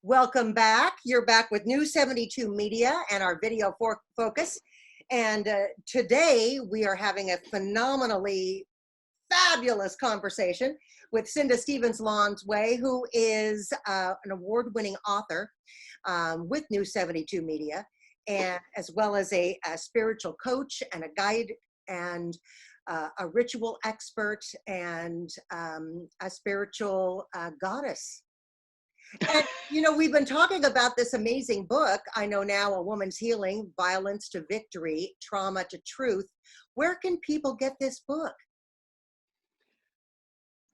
Welcome back. You're back with New 72 Media and our video focus. And today we are having a phenomenally fabulous conversation with Cinda Stevens Lonsway, who is an award-winning author with New 72 Media, and as well as a spiritual coach and a guide and a ritual expert and a spiritual goddess. And, you know, we've been talking about this amazing book, I Know Now, A Woman's Healing, Violence to Victory, Trauma to Truth. Where can people get this book?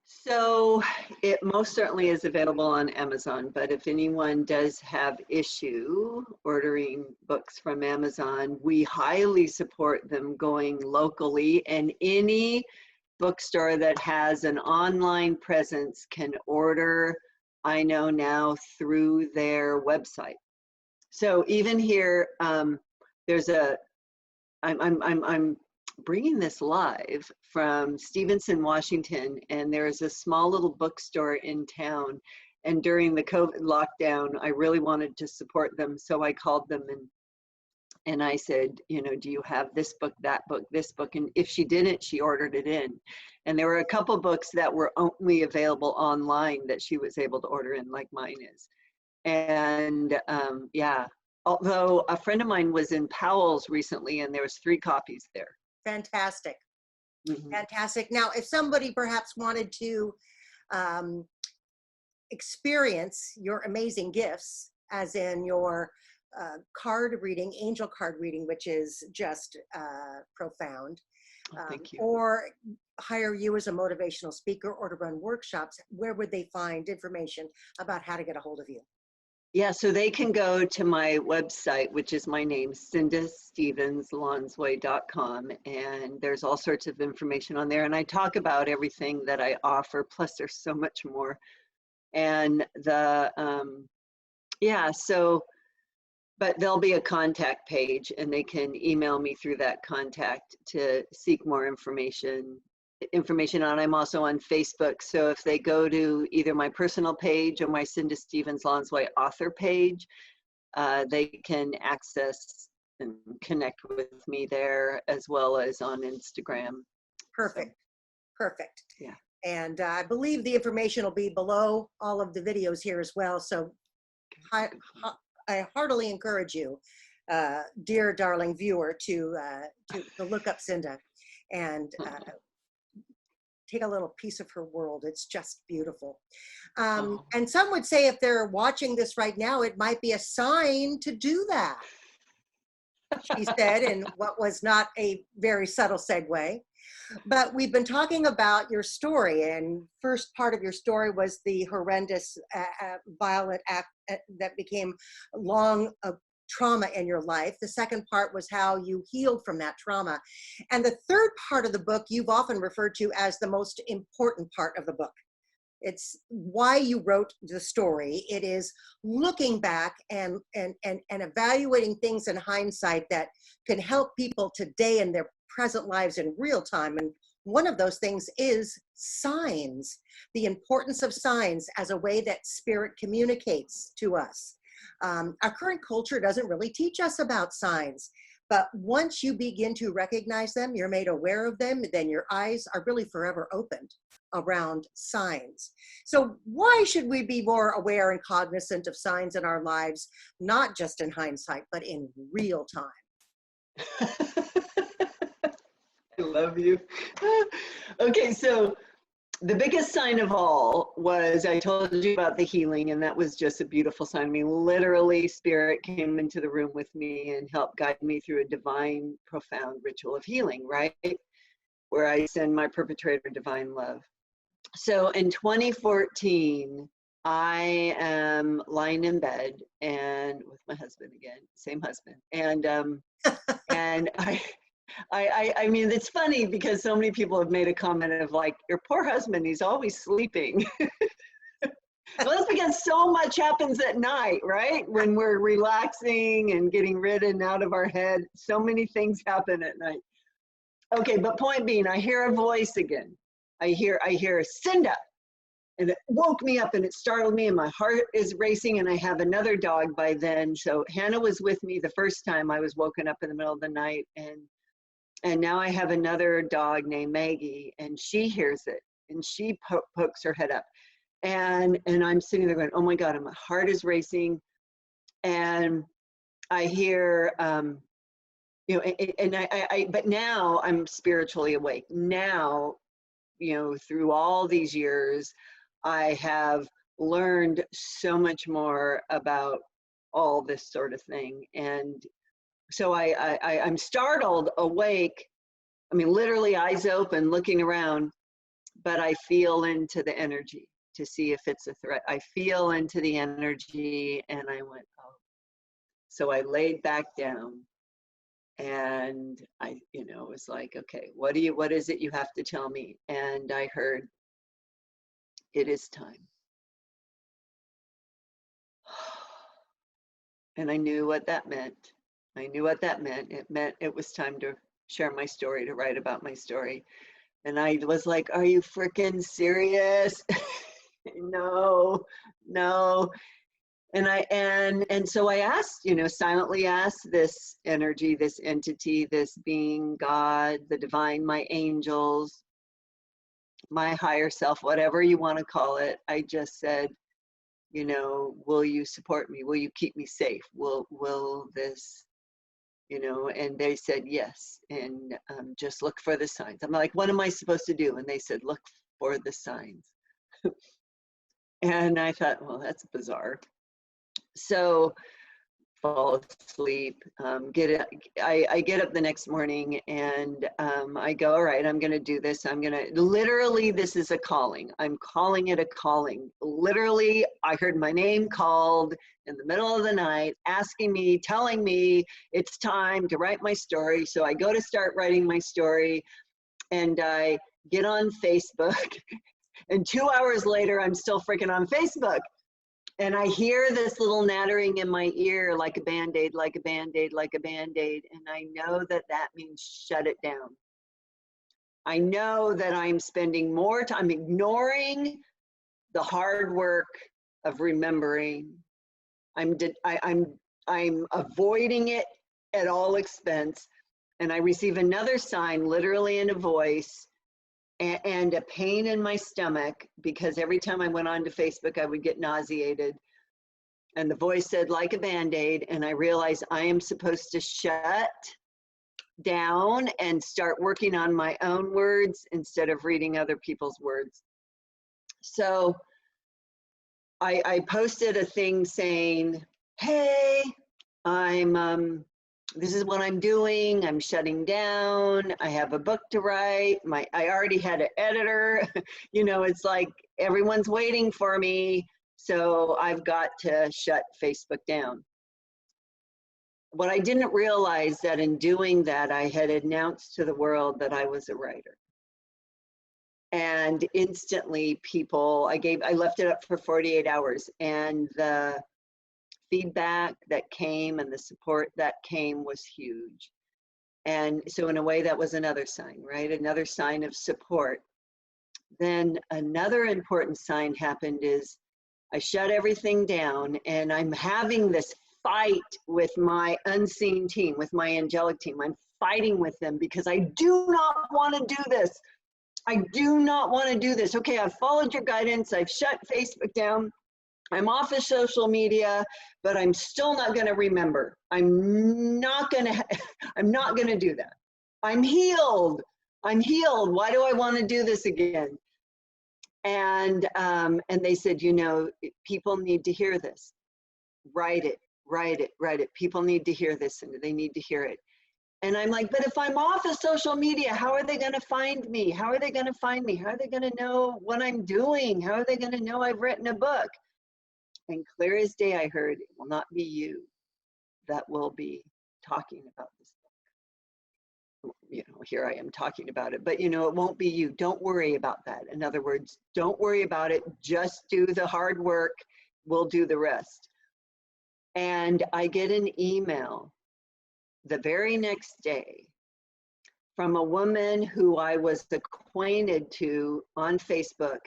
So it most certainly is available on Amazon, but if anyone does have issue ordering books from Amazon, we highly support them going locally, and any bookstore that has an online presence can order I Know Now through their website. So even here, there's I'm bringing this live from Stevenson, Washington, and there's a small little bookstore in town. And during the COVID lockdown, I really wanted to support them, so I called them and I said, you know, do you have this book, that book, this book? And if she didn't, she ordered it in. And there were a couple books that were only available online that she was able to order in, like mine is. And yeah, although a friend of mine was in Powell's recently and there was 3 copies there. Fantastic. Mm-hmm. Fantastic. Now, if somebody perhaps wanted to experience your amazing gifts, as in your card reading, angel card reading, which is just profound, Thank you. or hire you as a motivational speaker or to run workshops, where would they find information about how to get a hold of you? Yeah, so they can go to my website, which is my name, CindaStevensLonsway.com, and there's all sorts of information on there. And I talk about everything that I offer, plus there's so much more. And yeah, so, but there'll be a contact page and they can email me through that contact to seek more information on. I'm also on Facebook, so if they go to either my personal page or my Cinda Stevens Lonsway author page, they can access and connect with me there, as well as on Instagram. Perfect. So, perfect. Yeah. And I believe the information will be below all of the videos here as well. So I heartily encourage you, dear darling viewer, to look up Cinda and take a little piece of her world. It's just beautiful. And some would say if they're watching this right now, it might be a sign to do that, she said, in what was not a very subtle segue. But we've been talking about your story, and first part of your story was the horrendous violent act that became long trauma in your life. The second part was how you healed from that trauma. And the third part of the book you've often referred to as the most important part of the book. It's why you wrote the story. It is looking back and evaluating things in hindsight that can help people today in their present lives in real time. And one of those things is signs, the importance of signs as a way that spirit communicates to us. Our current culture doesn't really teach us about signs, but once you begin to recognize them, you're made aware of them, then your eyes are really forever opened around signs. So why should we be more aware and cognizant of signs in our lives, not just in hindsight, but in real time? I love you. Okay, so the biggest sign of all was, I told you about the healing, and that was just a beautiful sign. I mean, literally, spirit came into the room with me and helped guide me through a divine, profound ritual of healing, right? Where I send my perpetrator divine love. So in 2014, I am lying in bed and with my husband again, same husband. And I mean, it's funny because so many people have made a comment of like, your poor husband, he's always sleeping. Well, that's because so much happens at night, right? When we're relaxing and getting rid and out of our head, so many things happen at night. Okay, but point being, I hear a voice again. I hear Cinda. And it woke me up and it startled me and my heart is racing, and I have another dog by then. So Hannah was with me the first time I was woken up in the middle of the night, and now I have another dog named Maggie, and she hears it and she pokes her head up, and I'm sitting there going, oh my God, and my heart is racing. And I hear, you know, and but now I'm spiritually awake. Now, you know, through all these years, I have learned so much more about all this sort of thing. And so I'm startled, awake. I mean, literally eyes open, looking around, but I feel into the energy to see if it's a threat. I feel into the energy, and I went, oh. So I laid back down, and I, you know, was like, okay, what is it you have to tell me? And I heard, it is time. And I knew what that meant. I knew what that meant. It meant it was time to share my story, to write about my story. And I was like, are you freaking serious? No. And so I asked, you know, silently asked this energy, this entity, this being, God, the divine, my angels, my higher self, whatever you want to call it. I just said, you know, will you support me? Will you keep me safe? Will this, you know? And they said yes. And just look for the signs. I'm like, what am I supposed to do? And they said, look for the signs. And I thought, well, that's bizarre. So fall asleep, I get up the next morning, and I go, all right, I'm going to do this. Literally, this is a calling. I'm calling it a calling. Literally, I heard my name called in the middle of the night, asking me, telling me it's time to write my story. So I go to start writing my story, and I get on Facebook, and 2 hours later, I'm still freaking on Facebook. And I hear this little nattering in my ear, like a Band-Aid, like a Band-Aid, like a Band-Aid. And I know that that means shut it down. I know that I'm spending more time ignoring the hard work of remembering. I'm avoiding it at all expense. And I receive another sign, literally in a voice, and a pain in my stomach, because every time I went onto Facebook, I would get nauseated. And the voice said, like a Band-Aid, and I realized I am supposed to shut down and start working on my own words instead of reading other people's words. So I posted a thing saying, hey, this is what I'm doing. I'm shutting down. I have a book to write. I already had an editor. You know, it's like everyone's waiting for me. So I've got to shut Facebook down. What I didn't realize that in doing that, I had announced to the world that I was a writer. And instantly people, I left it up for 48 hours, and the feedback that came and the support that came was huge. And so in a way, that was another sign, right? Another sign of support. Then another important sign happened is I shut everything down, and I'm having this fight with my unseen team, with my angelic team. I'm fighting with them because I do not want to do this. I do not want to do this. Okay, I've followed your guidance. I've shut Facebook down. I'm off of social media, but I'm still not going to remember. I'm not going to do that. I'm healed. I'm healed. Why do I want to do this again? And they said, you know, people need to hear this. Write it, write it, write it. People need to hear this, and they need to hear it. And I'm like, but if I'm off of social media, how are they going to find me? How are they going to find me? How are they going to know what I'm doing? How are they going to know I've written a book? And clear as day, I heard, it will not be you that will be talking about this book. You know, here I am talking about it, but you know, it won't be you. Don't worry about that. In other words, don't worry about it. Just do the hard work. We'll do the rest. And I get an email the very next day from a woman who I was acquainted to on Facebook,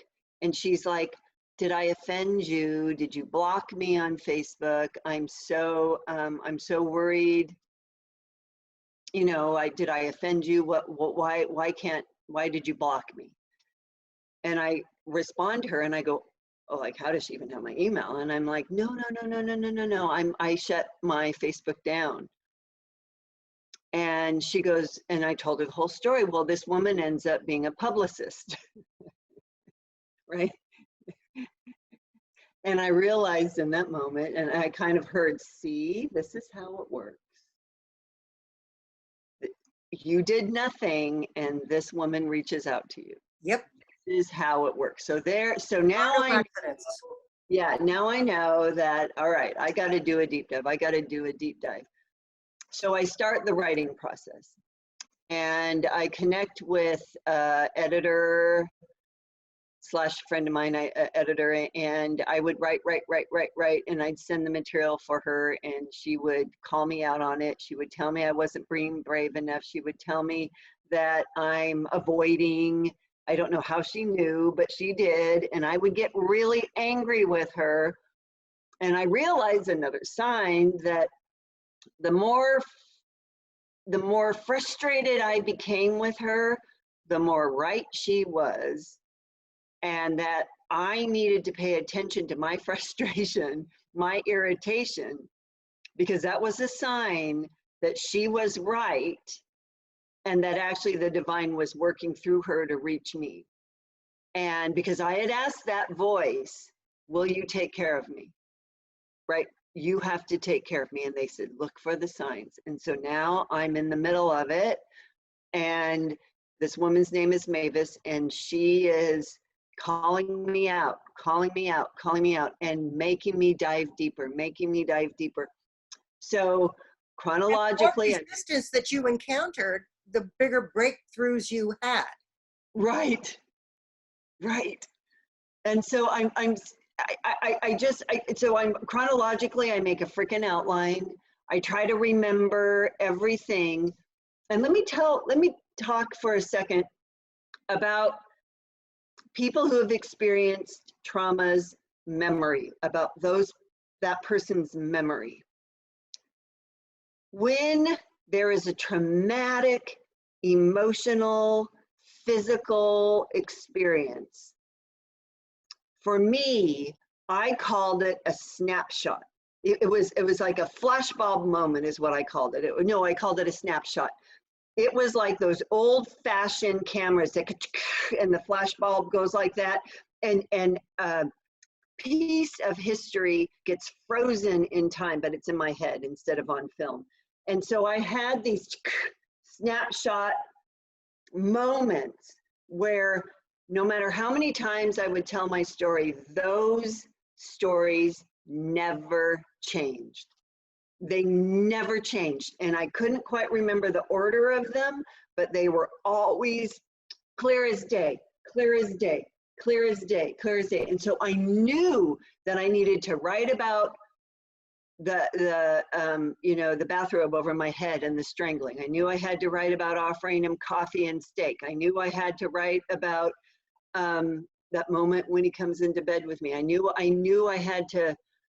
And she's like, did I offend you? Did you block me on Facebook? I'm so worried. You know, did I offend you? Why did you block me? And I respond to her and I go, oh, like, how does she even have my email? And I'm like, no. I shut my Facebook down. And she goes, and I told her the whole story. Well, this woman ends up being a publicist, right? And I realized in that moment, and I kind of heard, see, this is how it works. You did nothing, and this woman reaches out to you. Yep. This is how it works. So now now I know that, all right, I got to do a deep dive. So I start the writing process, and I connect with editor / friend of mine, editor, and I would write, and I'd send the material for her, and she would call me out on it. She would tell me I wasn't being brave enough. She would tell me that I'm avoiding. I don't know how she knew, but she did, and I would get really angry with her. And I realized another sign that the more frustrated I became with her, the more right she was, and that I needed to pay attention to my frustration, my irritation, because that was a sign that she was right and that actually the divine was working through her to reach me. And because I had asked that voice, will you take care of me? Right? You have to take care of me. And they said, look for the signs. And so now I'm in the middle of it. And this woman's name is Mavis, and she is calling me out, and making me dive deeper. So chronologically, the more resistance that you encountered, the bigger breakthroughs you had. Right. And so I'm chronologically, I make a freaking outline. I try to remember everything. And let me talk for a second about people who have experienced traumas, memory, about that person's memory. When there is a traumatic, emotional, physical experience, for me, I called it a snapshot. It was like a flashbulb moment is what I called it. I called it a snapshot. It was like those old-fashioned cameras that could, and the flashbulb goes like that, and a piece of history gets frozen in time, but it's in my head instead of on film. And so I had these snapshot moments where no matter how many times I would tell my story, those stories never changed. They never changed. And I couldn't quite remember the order of them, but they were always clear as day. And so I knew that I needed to write about the bathrobe over my head and the strangling. I knew I had to write about offering him coffee and steak. I knew I had to write about that moment when he comes into bed with me. I knew I had to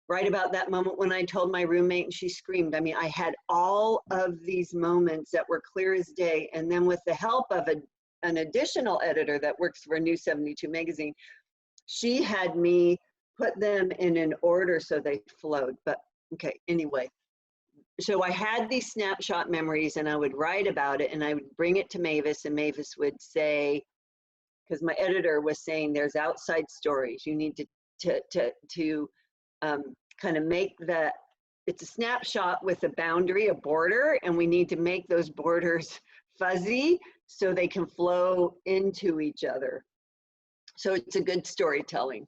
write about that moment when I told my roommate and she screamed. I mean, I had all of these moments that were clear as day. And then with the help of an additional editor that works for New 72 magazine, she had me put them in an order so they flowed. But okay, anyway. So I had these snapshot memories and I would write about it and I would bring it to Mavis, and Mavis would say, because my editor was saying there's outside stories. You need to kind of make it's a snapshot with a boundary, a border, and we need to make those borders fuzzy so they can flow into each other. So it's a good storytelling.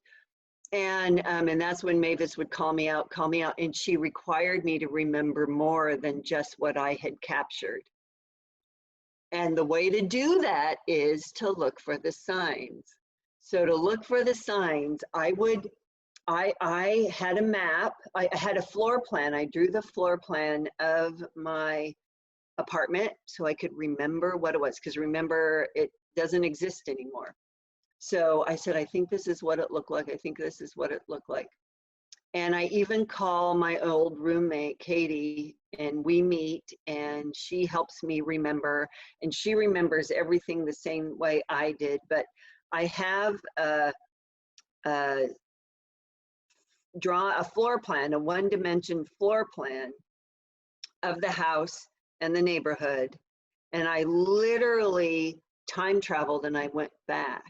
And that's when Mavis would call me out, and she required me to remember more than just what I had captured. And the way to do that is to look for the signs. So to look for the signs, I had a map, I had a floor plan. I drew the floor plan of my apartment so I could remember what it was, because remember, it doesn't exist anymore. So I said, I think this is what it looked like. I think this is what it looked like. And I even call my old roommate, Katie, and we meet, and she helps me remember, and she remembers everything the same way I did. But I have draw a floor plan, a one-dimension floor plan of the house and the neighborhood. And I literally time traveled and I went back.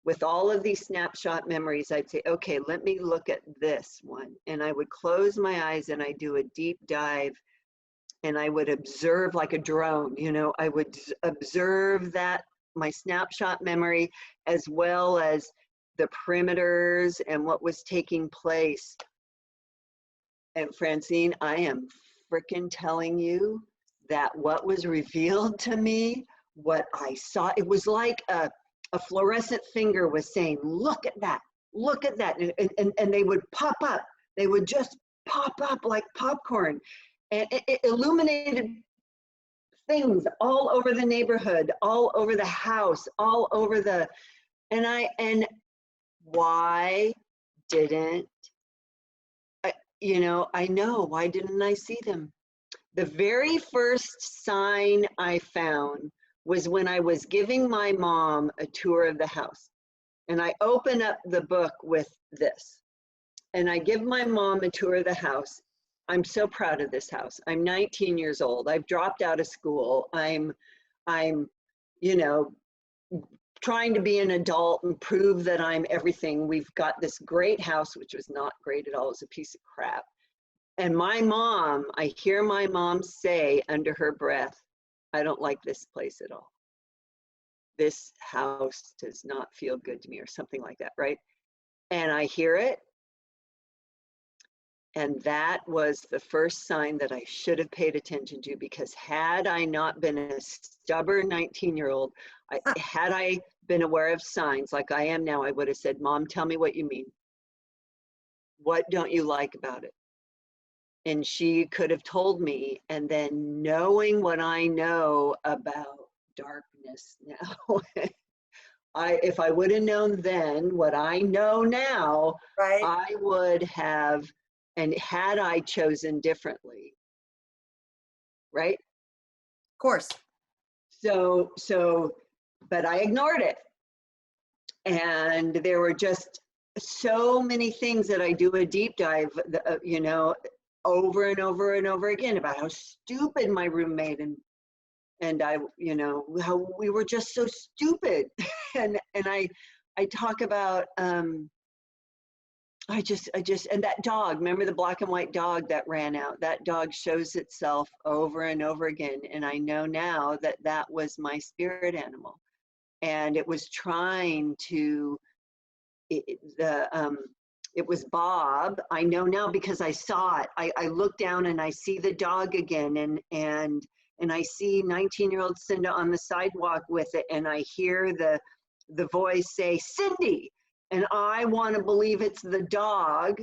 With all of these snapshot memories, I'd say, okay, let me look at this one. And I would close my eyes and I'd do a deep dive and I would observe like a drone, you know, I would observe that, my snapshot memory, as well as the perimeters and what was taking place. And Francine, I am freaking telling you that what was revealed to me, what I saw, it was like a fluorescent finger was saying, look at that, look at that. And they would pop up. They would just pop up like popcorn. And it illuminated things all over the neighborhood, all over the house, all over the, and why didn't, you know, I know, why didn't I see them? The very first sign I found was when I was giving my mom a tour of the house. And I open up the book with this. And I give my mom a tour of the house. I'm so proud of this house. I'm 19 years old. I've dropped out of school. I'm, you know, trying to be an adult and prove that I'm everything. We've got this great house, which was not great at all. It was a piece of crap. And my mom, I hear my mom say under her breath, I don't like this place at all. This house does not feel good to me, or something like that, right? And I hear it. And that was the first sign that I should have paid attention to, because had I not been a stubborn 19-year-old, had I been aware of signs like I am now, I would have said, Mom, tell me what you mean. What don't you like about it? And she could have told me. And then, knowing what I know about darkness now, if I would have known then what I know now, Right. I would have, and had I chosen differently, right? Of course. So, but I ignored it. And there were just so many things that I do a deep dive, you know, over and over and over again, about how stupid my roommate and I, you know, how we were just so stupid. and I talk about, I just, and that dog, remember the black and white dog that ran out? That dog shows itself over and over again. And I know now that that was my spirit animal. And it was trying to, it was Bob. I know now because I saw it. I look down and I see the dog again, and I see 19-year-old Cinda on the sidewalk with it, and I hear the voice say, Cindy, and I want to believe it's the dog,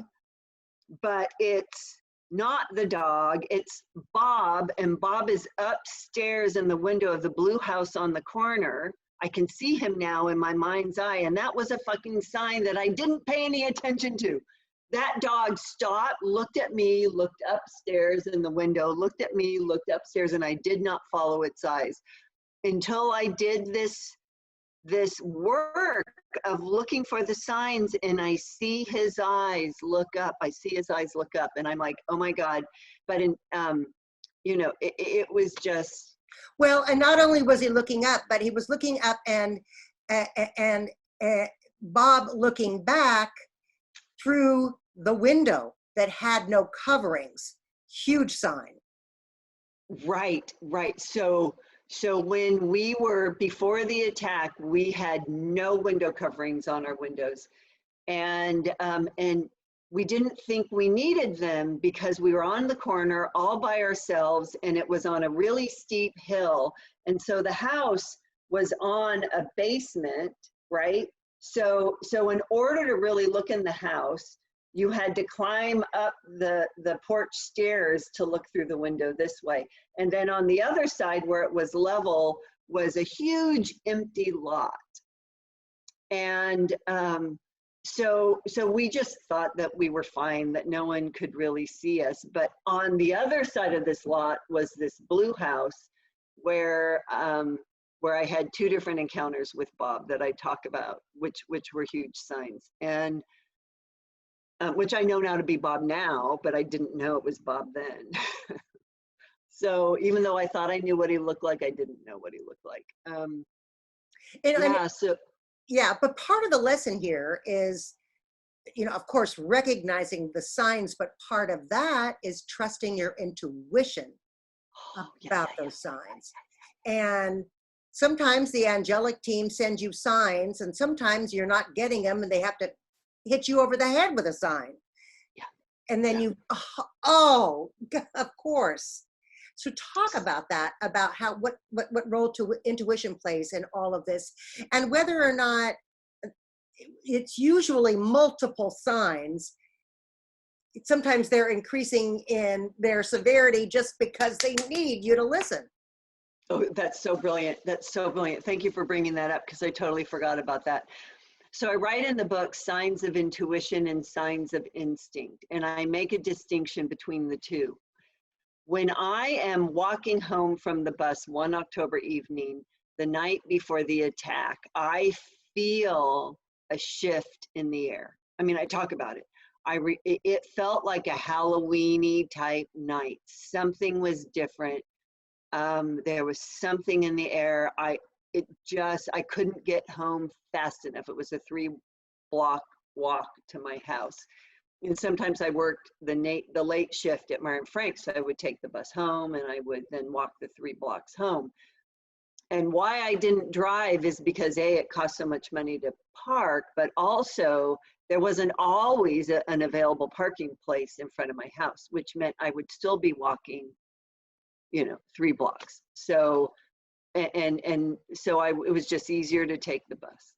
but it's not the dog, it's Bob, and Bob is upstairs in the window of the blue house on the corner. I can see him now in my mind's eye, and that was a fucking sign that I didn't pay any attention to. That dog stopped, looked at me, looked upstairs in the window, looked at me, looked upstairs, and I did not follow its eyes until I did this work of looking for the signs, and I see his eyes look up. I see his eyes look up, and I'm like, oh my God. But you know, it was just. Well, and not only was he looking up, but he was looking up and Bob looking back through the window that had no coverings. Huge sign. Right. So when we were, before the attack, we had no window coverings on our windows. And we didn't think we needed them because we were on the corner all by ourselves, and it was on a really steep hill. And so the house was on a basement, right? So in order to really look in the house, you had to climb up the porch stairs to look through the window this way. And then on the other side, where it was level, was a huge empty lot. And so we just thought that we were fine, that no one could really see us. But on the other side of this lot was this blue house where I had 2 different encounters with Bob that I talk about, which were huge signs, and which I know now to be Bob now, but I didn't know it was Bob then. So even though I thought I knew what he looked like, I didn't know what he looked like. Yeah, but part of the lesson here is, of course, recognizing the signs, but part of that is trusting your intuition about those signs. And sometimes the angelic team sends you signs, and sometimes you're not getting them and they have to hit you over the head with a sign. Yeah. And then of course. So talk about that, about how, what role intuition plays in all of this, and whether or not it's usually multiple signs. Sometimes they're increasing in their severity just because they need you to listen. Oh, that's so brilliant. That's so brilliant. Thank you for bringing that up, because I totally forgot about that. So I write in the book signs of intuition and signs of instinct, and I make a distinction between the two. When I am walking home from the bus one October evening, the night before the attack, I feel a shift in the air. I mean, I talk about it. It felt like a Halloween-y type night. Something was different. There was something in the air. I couldn't get home fast enough. It was a 3-block walk to my house. And sometimes I worked the late shift at Meyer and Frank, so I would take the bus home and I would then walk the 3 blocks home. And why I didn't drive is because it cost so much money to park, but also there wasn't always an available parking place in front of my house, which meant I would still be walking, 3 blocks. So, so it was just easier to take the bus.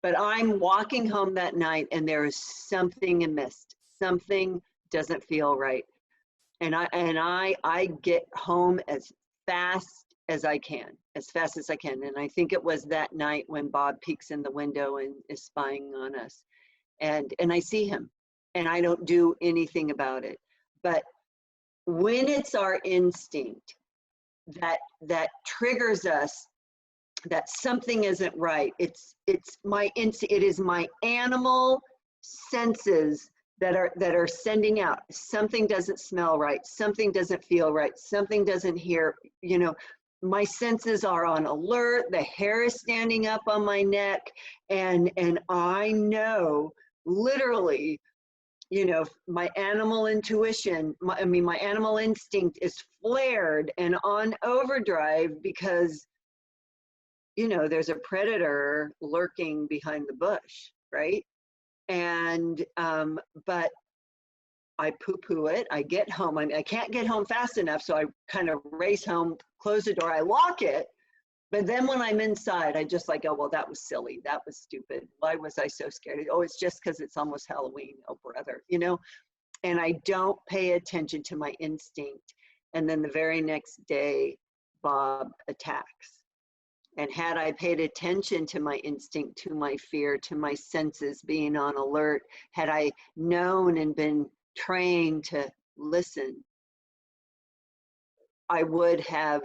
But I'm walking home that night and there is something amiss. Something doesn't feel right. And I get home as fast as I can. And I think it was that night when Bob peeks in the window and is spying on us. And I see him and I don't do anything about it. But when it's our instinct that triggers us, that something isn't right, it is my animal senses that are sending out. Something doesn't smell right, something doesn't feel right, something doesn't hear, my senses are on alert, the hair is standing up on my neck, and I know literally, my animal intuition, my animal instinct is flared and on overdrive because there's a predator lurking behind the bush, right? And but I poo-poo it. I get home. I can't get home fast enough, so I kind of race home, close the door, I lock it. But then when I'm inside, I just like, oh, well, that was silly. That was stupid. Why was I so scared? Oh, it's just because it's almost Halloween. Oh, brother, And I don't pay attention to my instinct. And then the very next day, Bob attacks. And had I paid attention to my instinct, to my fear, to my senses being on alert, had I known and been trained to listen, I would have,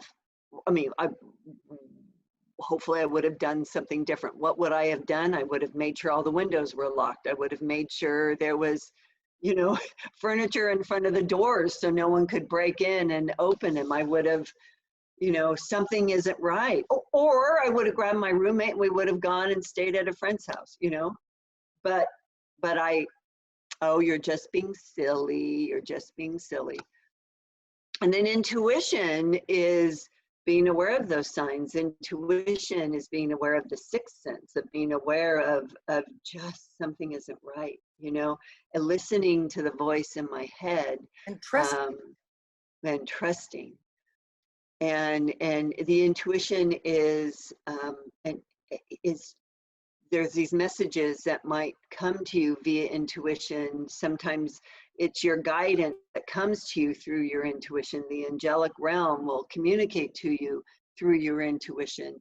hopefully I would have done something different. What would I have done? I would have made sure all the windows were locked. I would have made sure there was, furniture in front of the doors so no one could break in and open them. I would have, something isn't right. Or I would have grabbed my roommate and we would have gone and stayed at a friend's house, But you're just being silly. You're just being silly. And then intuition is being aware of those signs. Intuition is being aware of the sixth sense, of being aware of just something isn't right, and listening to the voice in my head. And trusting. And the intuition is there's these messages that might come to you via intuition. Sometimes it's your guidance that comes to you through your intuition. The angelic realm will communicate to you through your intuition.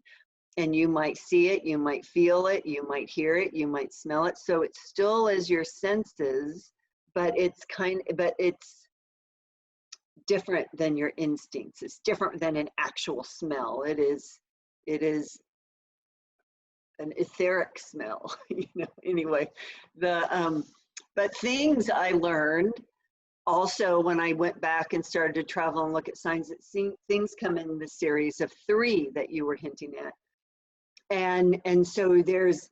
and you might see it, you might feel it, you might hear it, you might smell it. So it still is your senses, but it's different than your instincts. It's different than an actual smell. It is an etheric smell, anyway. But things I learned also when I went back and started to travel and look at signs, that things come in the series of 3 that you were hinting at. And so there's,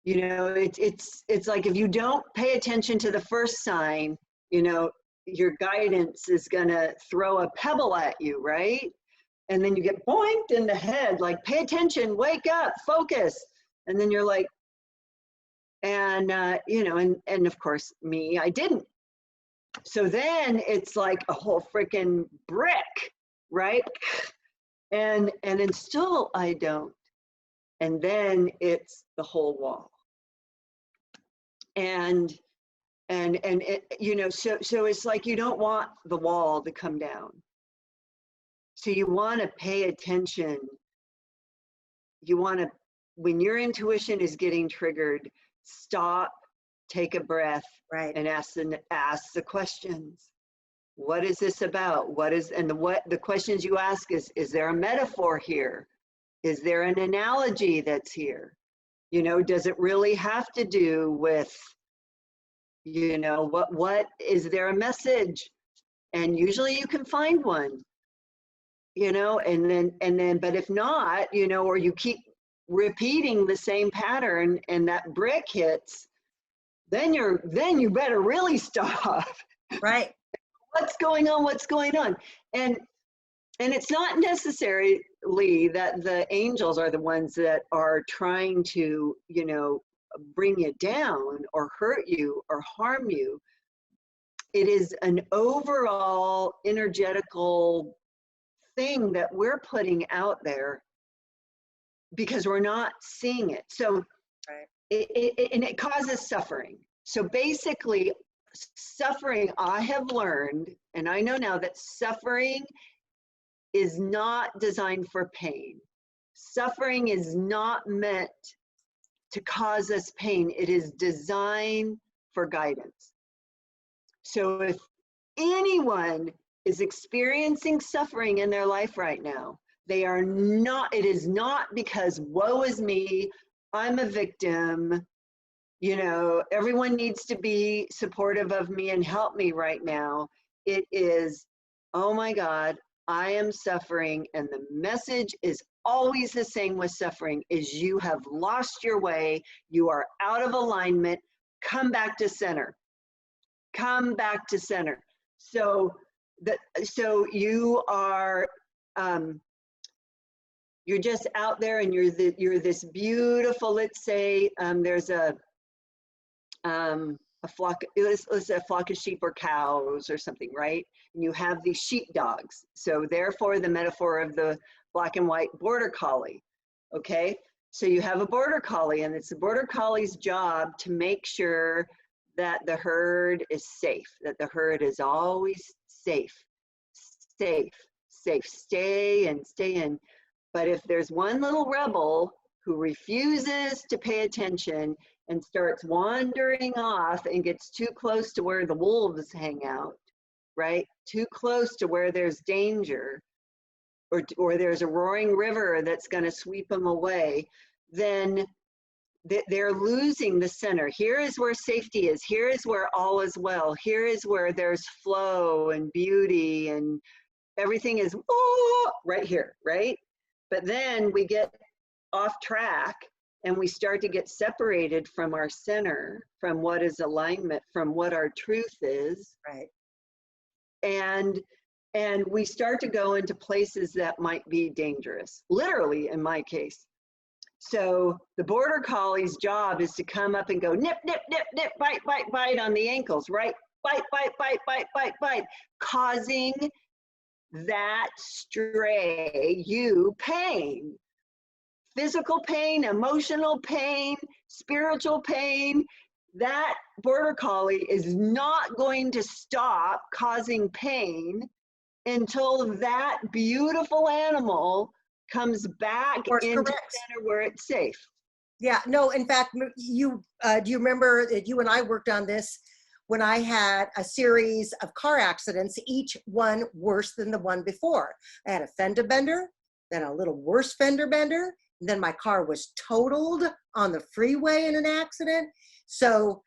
it's like if you don't pay attention to the first sign, your guidance is gonna throw a pebble at you, right? And then you get boinked in the head, like, pay attention, wake up, focus. And then you're like, and of course I didn't. So then it's like a whole freaking brick, right? And then still I don't. And then it's the whole wall. And it, so it's like you don't want the wall to come down. So you want to pay attention. You want to, when your intuition is getting triggered, stop, take a breath, right, and ask the questions. What is this about? The questions you ask is there a metaphor here? Is there an analogy that's here? Does it really have to do with, what is there a message? And usually you can find one, and then, but if not, or you keep repeating the same pattern and that brick hits, then you better really stop. right. What's going on? And it's not necessarily that the angels are the ones that are trying to, bring you down or hurt you or harm you. It is an overall energetical thing that we're putting out there because we're not seeing it. So Right. it causes suffering. So basically, suffering, I have learned, and I know now that suffering is not designed for pain. Suffering is not meant to cause us pain. It is designed for guidance. So if anyone is experiencing suffering in their life right now, it is not because woe is me, I'm a victim, everyone needs to be supportive of me and help me right now. It is, oh my God, I am suffering. And the message is always the same with suffering, is you have lost your way. You are out of alignment. Come back to center. Come back to center. So you are, you're just out there and you're this beautiful, let's say there's a flock, let's say a flock of sheep or cows or something, right? And you have these sheepdogs. So therefore the metaphor of the black and white border collie, okay? So you have a border collie, and it's the border collie's job to make sure that the herd is safe, that the herd is always safe, safe, safe, stay in. But if there's one little rebel who refuses to pay attention and starts wandering off and gets too close to where the wolves hang out, right? Too close to where there's danger, or there's a roaring river that's going to sweep them away, then they're losing the center. Here is where safety is. Here is where all is well. Here is where there's flow and beauty and everything is right here, right? But then we get off track and we start to get separated from our center, from what is alignment, from what our truth is. Right. And we start to go into places that might be dangerous, literally in my case. So the border collie's job is to come up and go nip, nip, nip, nip, bite, bite, bite on the ankles, right? Bite, bite, bite, bite, bite, bite, causing that stray you pain. Physical pain, emotional pain, spiritual pain. That border collie is not going to stop causing pain until that beautiful animal comes back Course into corrects. center where it's safe. Yeah, no, in fact, you do you remember that you and I worked on this when I had a series of car accidents, each one worse than the one before. I had a fender bender, then a little worse fender bender, and then my car was totaled on the freeway in an accident. So,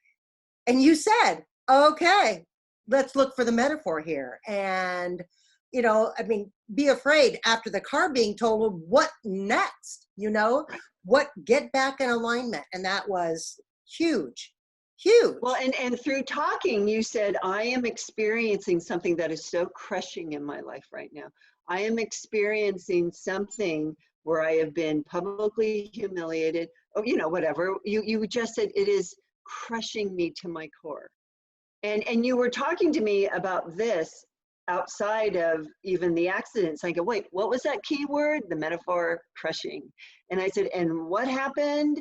and you said, okay, let's look for the metaphor here. And, you know, I mean, be afraid after the car being totaled, what next? You know, what get back in alignment? And that was huge, huge. Well, and through talking, you said, I am experiencing something that is so crushing in my life right now. I am experiencing something where I have been publicly humiliated, or, you know, whatever. You just said it is crushing me to my core. And you were talking to me about this outside of even the accidents. I go, wait, what was that key word? The metaphor, crushing. And I said, and what happened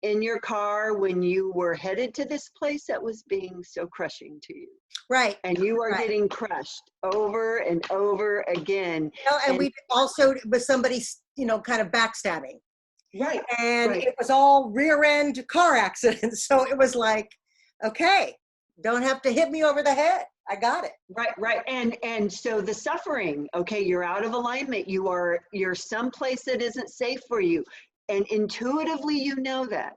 in your car when you were headed to this place that was being so crushing to you? Right. And you are Right. getting crushed over and over again. You know, and we also was somebody, you know, kind of backstabbing. Right. And right. it was all rear end car accidents. So it was like, okay, don't have to hit me over the head. I got it. Right. And so the suffering, okay, you're out of alignment. You're someplace that isn't safe for you. And intuitively, you know that.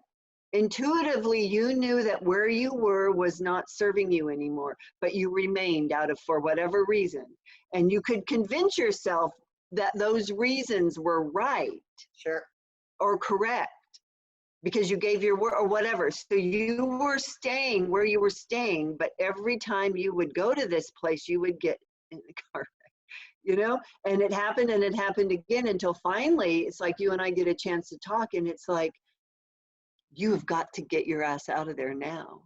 Intuitively, you knew that where you were was not serving you anymore, but you remained out of, for whatever reason. And you could convince yourself that those reasons were right. Sure. Or correct, because you gave your word or whatever. So you were staying where you were staying, but every time you would go to this place, you would get in the car. You know, and it happened again until finally it's like you and I get a chance to talk, and it's like, you have got to get your ass out of there now.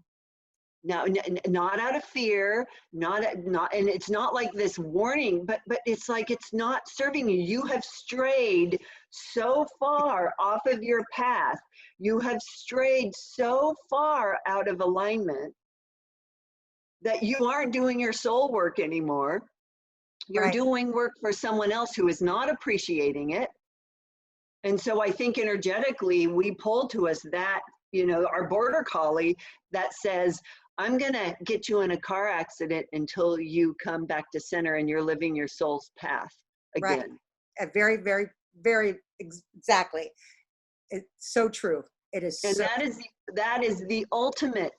Now, not out of fear, not, and it's not like this warning, but it's like it's not serving you. You have strayed so far off of your path. You have strayed so far out of alignment that you aren't doing your soul work anymore. You're Right. doing work for someone else who is not appreciating it. And so I think energetically, we pull to us that, you know, our border collie that says, I'm going to get you in a car accident until you come back to center and you're living your soul's path again. Right. Very, very, very exactly. It's so true. It is. And so that is the ultimate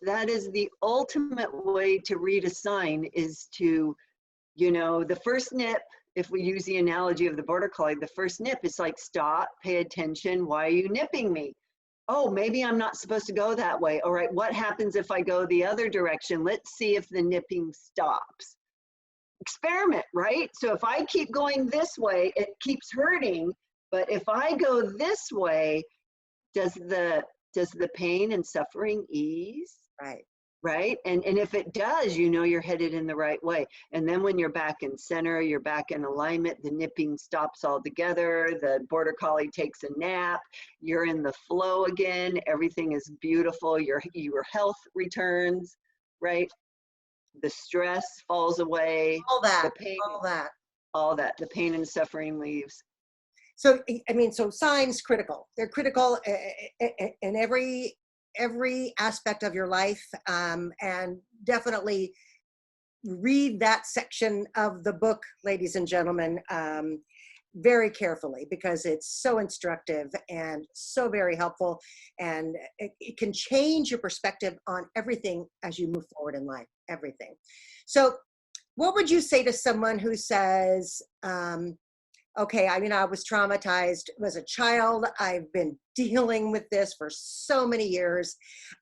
way to read a sign, is to, you know, the first nip, if we use the analogy of the border collie, the first nip is like, stop, pay attention. Why are you nipping me? Oh, maybe I'm not supposed to go that way. All right, what happens if I go the other direction? Let's see if the nipping stops. Experiment, right? So if I keep going this way, it keeps hurting. But if I go this way, does the pain and suffering ease? right. Right? And if it does, you know you're headed in the right way. And then when you're back in center, you're back in alignment, the nipping stops altogether, the border collie takes a nap, you're in the flow again, everything is beautiful, your health returns, right? The stress falls away, All that. the pain, All that. the pain and suffering leaves. So, I mean, so signs critical. They're critical in every aspect of your life, and definitely read that section of the book, ladies and gentlemen, very carefully, because it's so instructive and so very helpful, and it can change your perspective on everything as you move forward in life, everything. So what would you say to someone who says, okay, I mean, I was traumatized as a child. I've been dealing with this for so many years.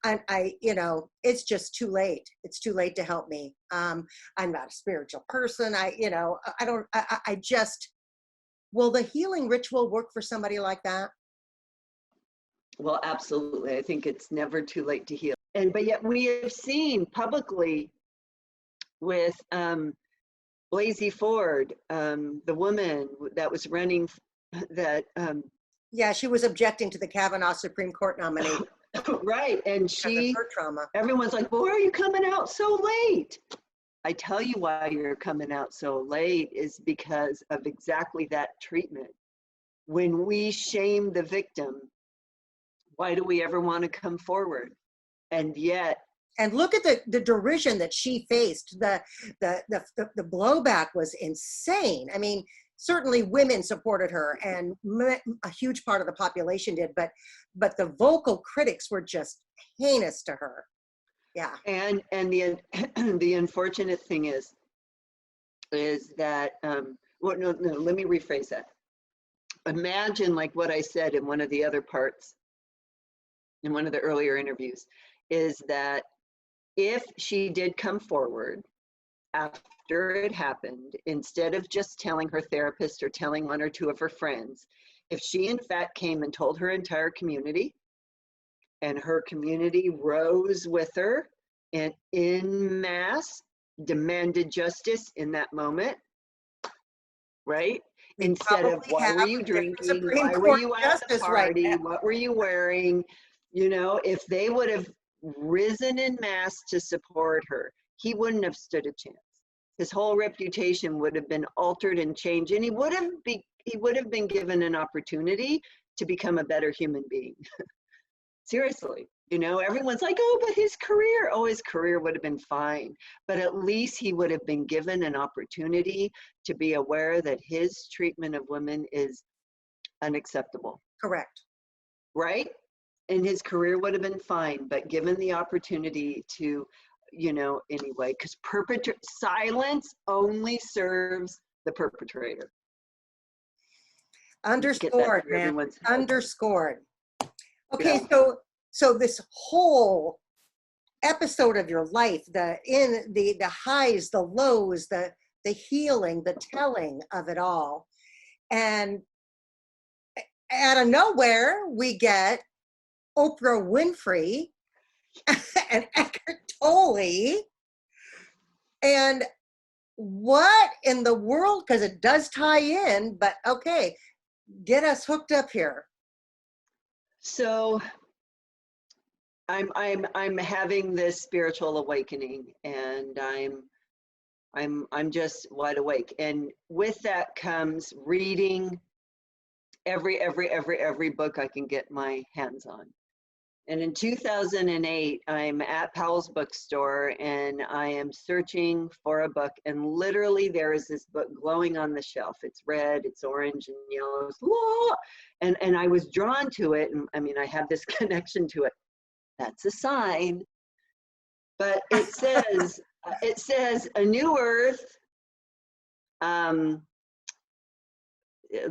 And you know, it's just too late. It's too late to help me. I'm not a spiritual person. I just, will the healing ritual work for somebody like that? Well, absolutely. I think it's never too late to heal. But yet we have seen publicly with, Blasey Ford, the woman that was running that. Yeah, she was objecting to the Kavanaugh Supreme Court nominee. Right, and her trauma. Everyone's like, well, why are you coming out so late? I tell you why you're coming out so late is because of exactly that treatment. when we shame the victim, why do we ever want to come forward? And yet, and look at the derision that she faced. The blowback was insane. I mean, certainly women supported her, and a huge part of the population did, but the vocal critics were just heinous to her. Yeah. And the the unfortunate thing is that well, no, let me rephrase that. Imagine, like what I said in one of the other parts, in one of the earlier interviews, is that if she did come forward after it happened, instead of just telling her therapist or telling one or two of her friends, if she in fact came and told her entire community, and her community rose with her and en masse demanded justice in that moment, right? We Instead of, probably why have were you a different drinking? Supreme Why were Court you at the justice right party? now. What were you wearing? You know, if they would have risen en masse to support her, he wouldn't have stood a chance. His whole reputation would have been altered and changed, and he would have been given an opportunity to become a better human being. Seriously, you know, everyone's like, oh, but his career would have been fine. But at least he would have been given an opportunity to be aware that his treatment of women is unacceptable. Correct. Right? And his career would have been fine, but given the opportunity to, you know, anyway, because silence only serves the perpetrator. Underscored, man. Underscored. Okay, Yeah. so this whole episode of your life, the highs, the lows, the healing, the telling of it all, and out of nowhere we get Oprah Winfrey and Eckhart Tolle, and what in the world? Because it does tie in, but okay, get us hooked up here. So I'm having this spiritual awakening, and I'm just wide awake. And with that comes reading every book I can get my hands on. And in 2008, I'm at Powell's bookstore, and I am searching for a book, and literally there is this book glowing on the shelf. It's red, it's orange and yellow, and I was drawn to it. And I mean, I have this connection to it. That's a sign. But it says, A New Earth, let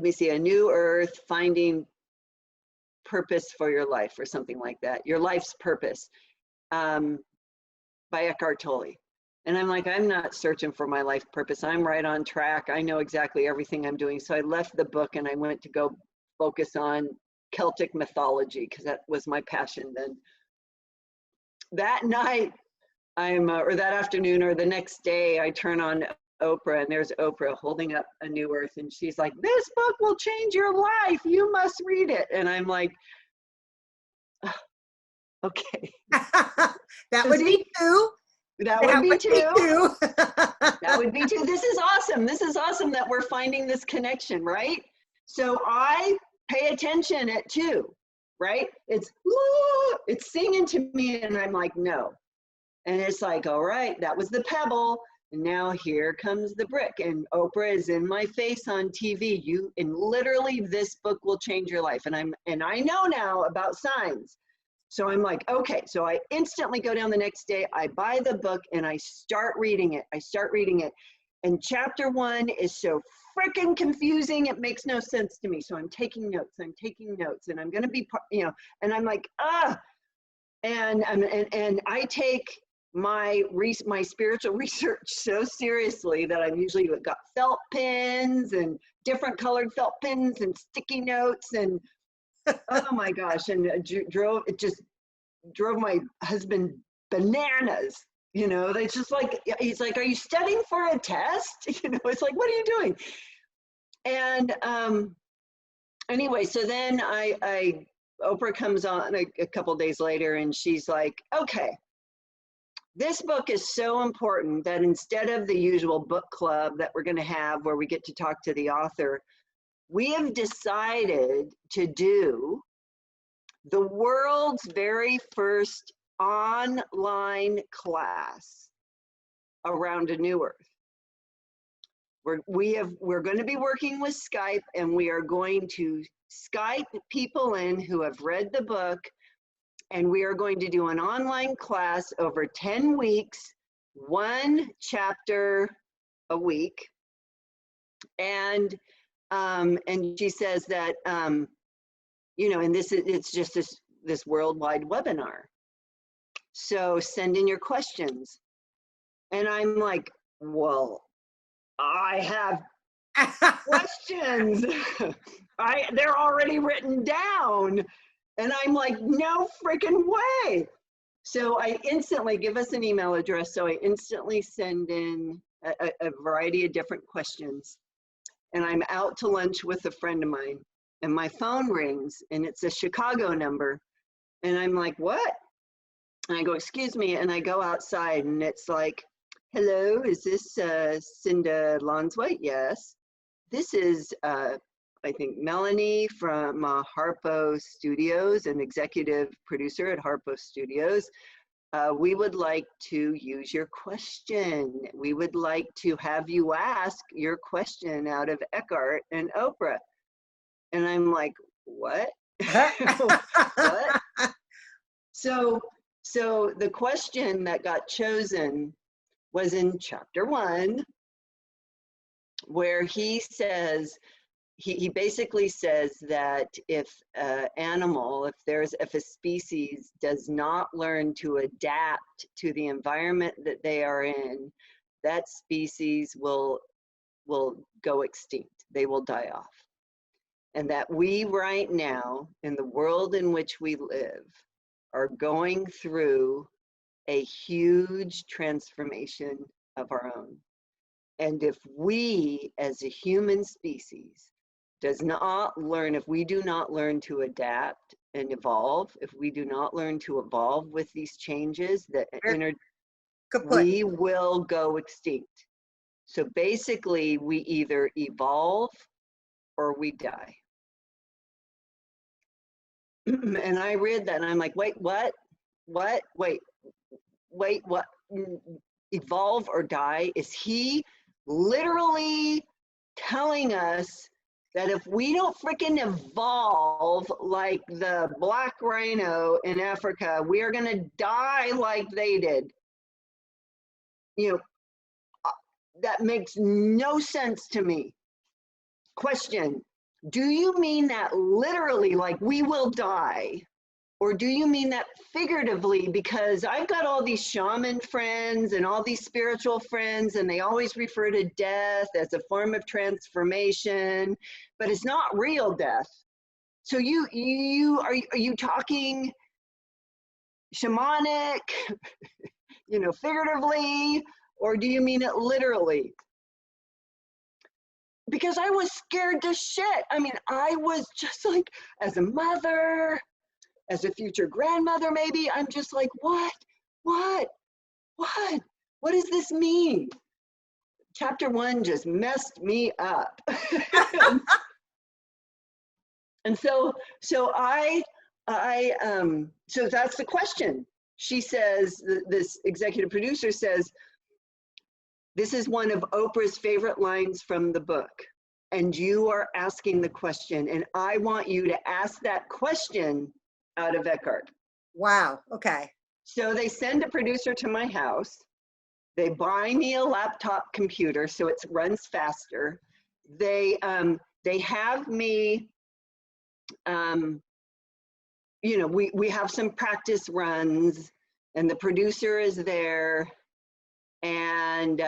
me see, A New Earth, Finding Purpose for Your Life, or something like that. Your Life's Purpose, by Eckhart Tolle. And I'm like, I'm not searching for my life purpose. I'm right on track. I know exactly everything I'm doing. So I left the book and I went to go focus on Celtic mythology, because that was my passion then. That night, or that afternoon, or the next day, I turn on Oprah, and there's Oprah holding up A New Earth, and she's like, this book will change your life. You must read it. And I'm like, oh, okay. That would be two. That would be two. That would be two. This is awesome. This is awesome that we're finding this connection, right? So I pay attention at 2, right? It's singing to me, and I'm like, no. And it's like, all right, that was the pebble, and now here comes the brick. And Oprah is in my face on TV. And literally, this book will change your life. And I know now about signs. So I'm like, okay. So I instantly go down the next day. I buy the book and I start reading it. And chapter 1 is so freaking confusing. It makes no sense to me. So I'm taking notes. And I'm going to be, you know, and I'm like, and I take my spiritual research so seriously that I've usually got felt pens and different colored felt pens and sticky notes, and oh my gosh, and it just drove my husband bananas. You know, it's just like, he's like, are you studying for a test? You know, it's like, what are you doing? And anyway, so then Oprah comes on a couple days later, and she's like, okay, this book is so important that instead of the usual book club that we're going to have where we get to talk to the author, we have decided to do the world's very first online class around a new earth. We're going to be working with Skype, and we are going to Skype people in who have read the book, and we are going to do an online class over 10 weeks, 1 chapter a week. And she says that, you know, and it's just this worldwide webinar. So send in your questions. And I'm like, well, I have questions. They're already written down. And I'm like, no freaking way. So I instantly, give us an email address. So I instantly send in a variety of different questions. And I'm out to lunch with a friend of mine, and my phone rings, and it's a Chicago number. And I'm like, what? And I go, excuse me. And I go outside, and it's like, hello, is this Cinda Lonsway? Yes. This is, I think, Melanie from Harpo Studios, an executive producer at Harpo Studios. We would like to use your question. We would like to have you ask your question out of Eckhart and Oprah. And I'm like, what? What? So the question that got chosen was in chapter 1, where he says, he basically says that if if a species does not learn to adapt to the environment that they are in, that species will go extinct. They will die off. And that we right now, in the world in which we live, are going through a huge transformation of our own. And if we, as a human species, if we do not learn to adapt and evolve, if we do not learn to evolve with these changes, we will go extinct. So basically, we either evolve or we die. And I read that, and I'm like, wait, what? What? Wait, what? Evolve or die? Is he literally telling us that if we don't freaking evolve like the black rhino in Africa, we are going to die like they did? You know, that makes no sense to me. Question, do you mean that literally, like we will die? Or do you mean that figuratively? Because I've got all these shaman friends and all these spiritual friends, and they always refer to death as a form of transformation, but it's not real death. So are you talking shamanic, you know, figuratively, or do you mean it literally? Because I was scared to shit. I mean, I was just like, as a mother, as a future grandmother, maybe, I'm just like, what does this mean? Chapter 1 just messed me up. And so that's the question. She says, this executive producer says, this is one of Oprah's favorite lines from the book. And you are asking the question, and I want you to ask that question out of Eckhart. Wow, okay. So they send a producer to my house. They buy me a laptop computer so it runs faster. They have me, you know, we have some practice runs, and the producer is there, and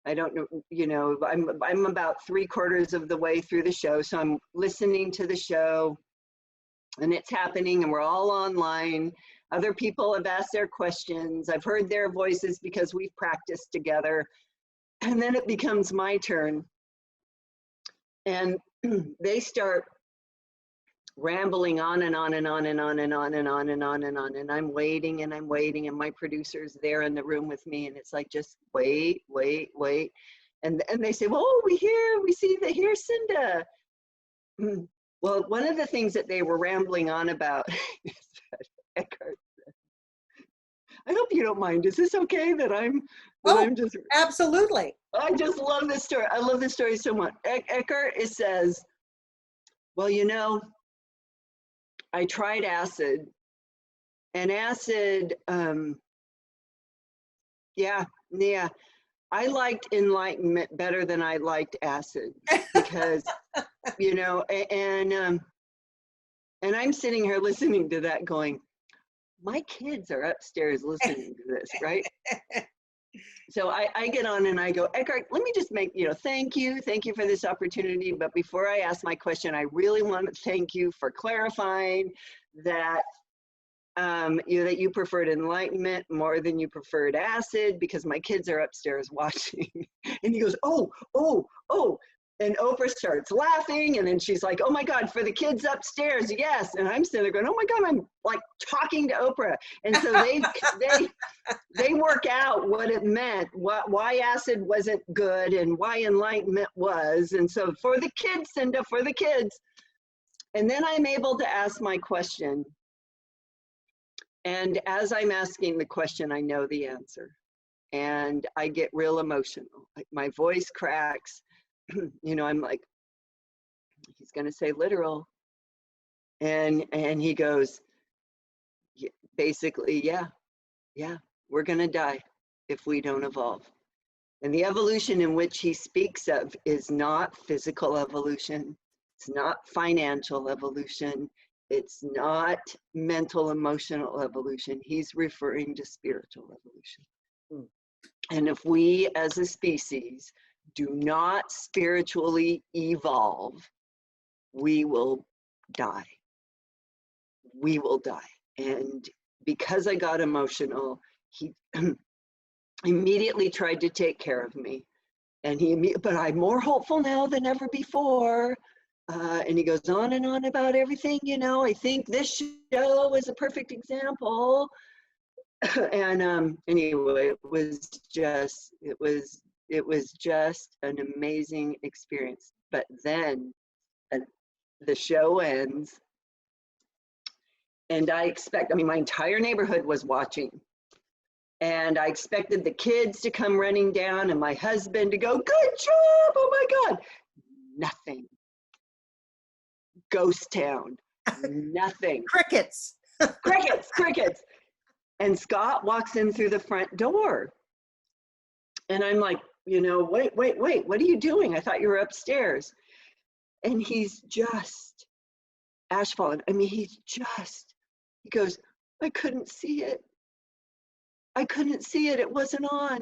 I don't know, you know, I'm about 3/4 of the way through the show, so I'm listening to the show, and it's happening, and we're all online. Other people have asked their questions. I've heard their voices because we've practiced together, and then it becomes my turn, and they start rambling on and on and on and on and on and on and on and on, and I'm waiting and I'm waiting, and my producer's there in the room with me, and it's like, just wait. And they say, well, oh, we see that here's Cinda. Well, one of the things that they were rambling on about is that Eckhart, I hope you don't mind. Is this okay that I'm just, absolutely. I just love this story. I love this story so much. Eckhart, it says, well, you know, I tried acid, and acid, yeah, I liked enlightenment better than I liked acid, because, you know, and I'm sitting here listening to that going, my kids are upstairs listening to this, right? So I get on and I go, Eckhart, let me just make, you know, thank you for this opportunity. But before I ask my question, I really want to thank you for clarifying that, you know, that you preferred enlightenment more than you preferred acid, because my kids are upstairs watching. And he goes, oh. And Oprah starts laughing, and then she's like, oh my God, for the kids upstairs, yes. And I'm sitting there going, oh my God, I'm like talking to Oprah. And so they work out what it meant, why acid wasn't good and why enlightenment was. And so for the kids, Cinda, for the kids. And then I'm able to ask my question. And as I'm asking the question, I know the answer. And I get real emotional. Like my voice cracks. You know, I'm like, he's going to say literal. And he goes, basically, yeah, we're going to die if we don't evolve. And the evolution in which he speaks of is not physical evolution. It's not financial evolution. It's not mental, emotional evolution. He's referring to spiritual evolution. And if we as a species do not spiritually evolve, we will die. We will die. And because I got emotional, he immediately tried to take care of me. And but I'm more hopeful now than ever before. And he goes on and on about everything, you know, I think this show is a perfect example. And anyway, it was just an amazing experience. But then the show ends, and I mean, my entire neighborhood was watching. And I expected the kids to come running down and my husband to go, good job, oh my God. Nothing. Ghost town, nothing. Crickets. Crickets. And Scott walks in through the front door. And I'm like, you know, wait, what are you doing? I thought you were upstairs. And he's just ash fallen. I mean, he goes, I couldn't see it. It wasn't on.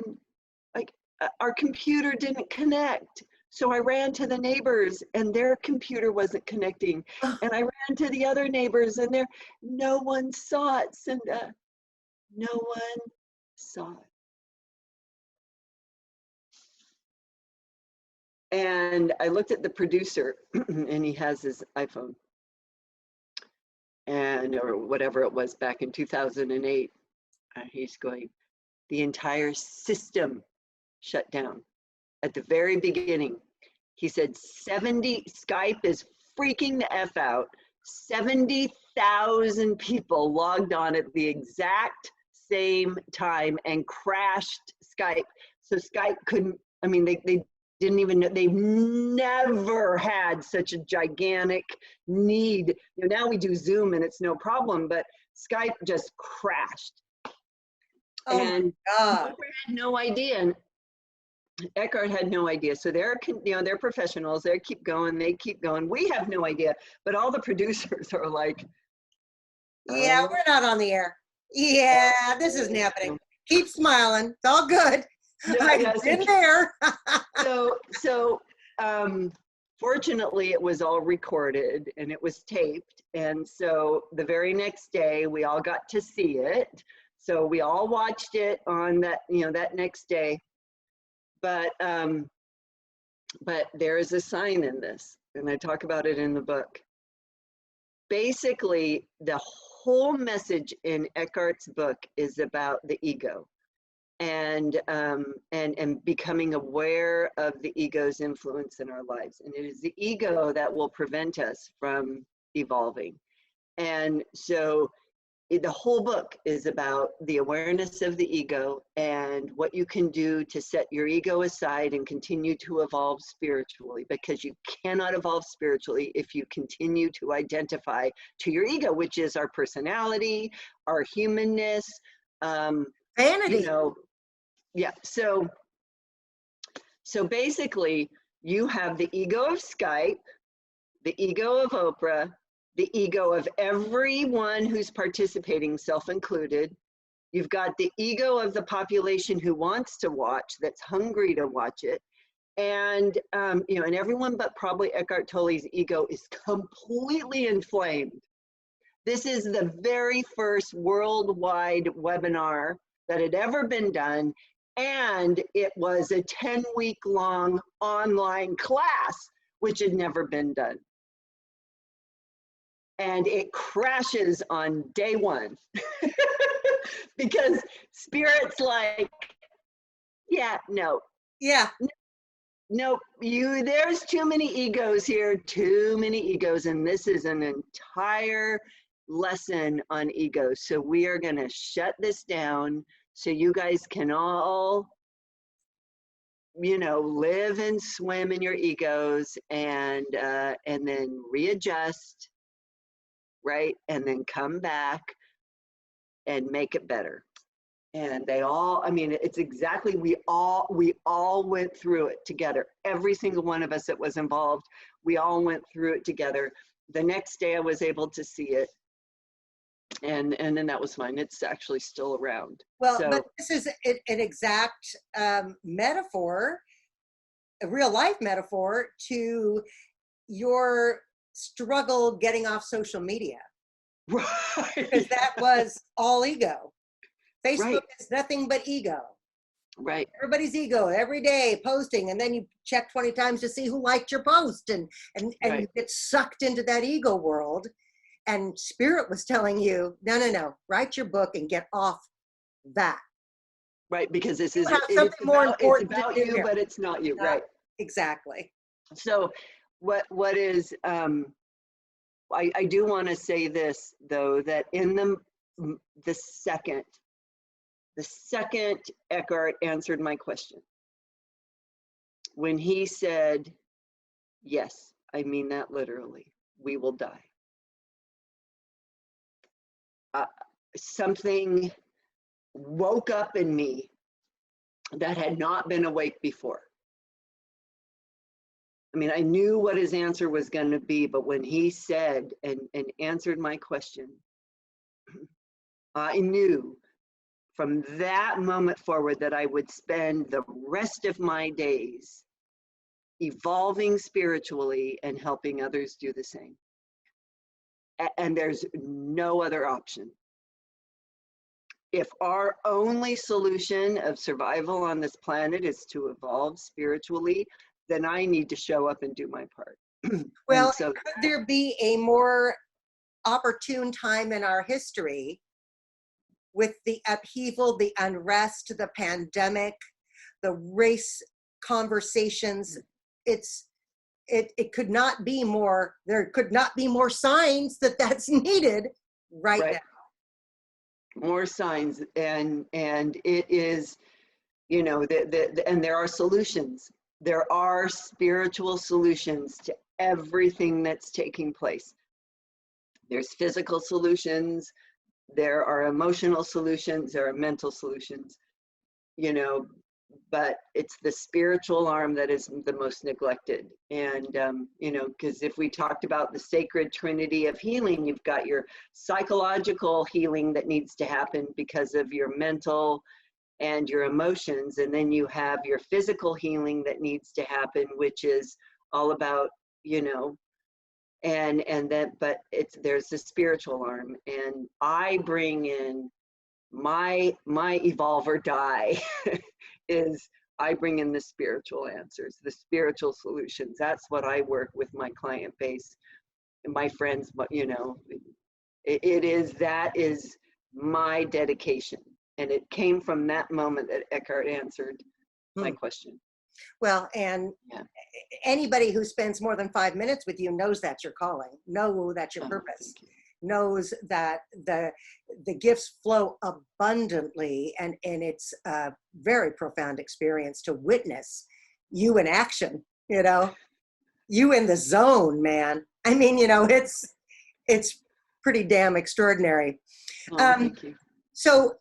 Like, our computer didn't connect. So I ran to the neighbors and their computer wasn't connecting. And I ran to the other neighbors and no one saw it, Cinda. No one saw it. And I looked at the producer and he has his iPhone or whatever it was back in 2008. He's going, the entire system shut down. At the very beginning, he said Skype is freaking the F out. 70,000 people logged on at the exact same time and crashed Skype. So Skype couldn't, I mean, they didn't even know, they've never had such a gigantic need. You know, now we do Zoom and it's no problem, but Skype just crashed. Oh and God. had no idea. And Eckhart had no idea. So they're professionals. They keep going. We have no idea. But all the producers are like, Yeah, we're not on the air. Yeah, this isn't happening. Keep smiling. It's all good. I've been there. So fortunately, it was all recorded and it was taped. And so the very next day, we all got to see it. So we all watched it on that, that next day. But there is a sign in this, and I talk about it in the book. Basically, the whole message in Eckhart's book is about the ego. and becoming aware of the ego's influence in our lives. And it is the ego that will prevent us from evolving. And so the whole book is about the awareness of the ego and what you can do to set your ego aside and continue to evolve spiritually, because you cannot evolve spiritually if you continue to identify to your ego, which is our personality, our humanness, Vanity. you know, yeah. So basically you have the ego of Skype, the ego of Oprah, the ego of everyone who's participating, self included. You've got the ego of the population who wants to watch, that's hungry to watch it. And, you know, and everyone but probably Eckhart Tolle's ego is completely inflamed. This is the very first worldwide webinar that had ever been done. And it was a 10-week-long online class, which had never been done. And it crashes on day one because Spirit's like, yeah, no. Yeah. Nope, there's too many egos here, too many egos, and this is an entire lesson on egos. So we are going to shut this down so you guys can all, you know, live and swim in your egos, and then readjust, right? And then come back and make it better. And they all, I mean, it's exactly, we all went through it together. Every single one of us that was involved, we all went through it together. The next day I was able to see it. And then that was fine. It's actually still around. Well, so, but this is an exact metaphor, a real life metaphor to your struggle getting off social media. Right. Because that was all ego. Facebook Right. is nothing but ego. Right. Everybody's ego every day posting, and then you check 20 times to see who liked your post, and Right. you get sucked into that ego world. And Spirit was telling you, no, write your book and get off that. Right, because this is something more important it's about to do you, here. but it's not you. Right. Exactly. So what is I do want to say this though, that in the second Eckhart answered my question, when he said, yes, I mean that literally, we will die. Something woke up in me that had not been awake before. I mean, I knew what his answer was going to be, but when he said and answered my question, I knew from that moment forward that I would spend the rest of my days evolving spiritually and helping others do the same. And there's no other option. If our only solution of survival on this planet is to evolve spiritually, then I need to show up and do my part. Well, so, could there be a more opportune time in our history with the upheaval, the unrest, the pandemic, the race conversations? It could not be more, there could not be more signs that that's needed right now. More signs, and it is, you know, and there are solutions. There are spiritual solutions to everything that's taking place. There's physical solutions, there are emotional solutions, there are mental solutions, you know, but it's the spiritual arm that is the most neglected. And, you know, because if we talked about the sacred trinity of healing, you've got your psychological healing that needs to happen because of your mental and your emotions, and then you have your physical healing that needs to happen, which is all about, you know, and that, but there's the spiritual arm, and I bring in my evolve or die is I bring in the spiritual answers, the spiritual solutions. That's what I work with my client base and my friends, but you know, that is my dedication. And it came from that moment that Eckhart answered my question. Well, and anybody who spends more than 5 minutes with you knows that's your calling, know that's your purpose, knows that the gifts flow abundantly, and it's a very profound experience to witness you in action, you know, you in the zone, man. I mean, you know, it's pretty damn extraordinary. Thank you. So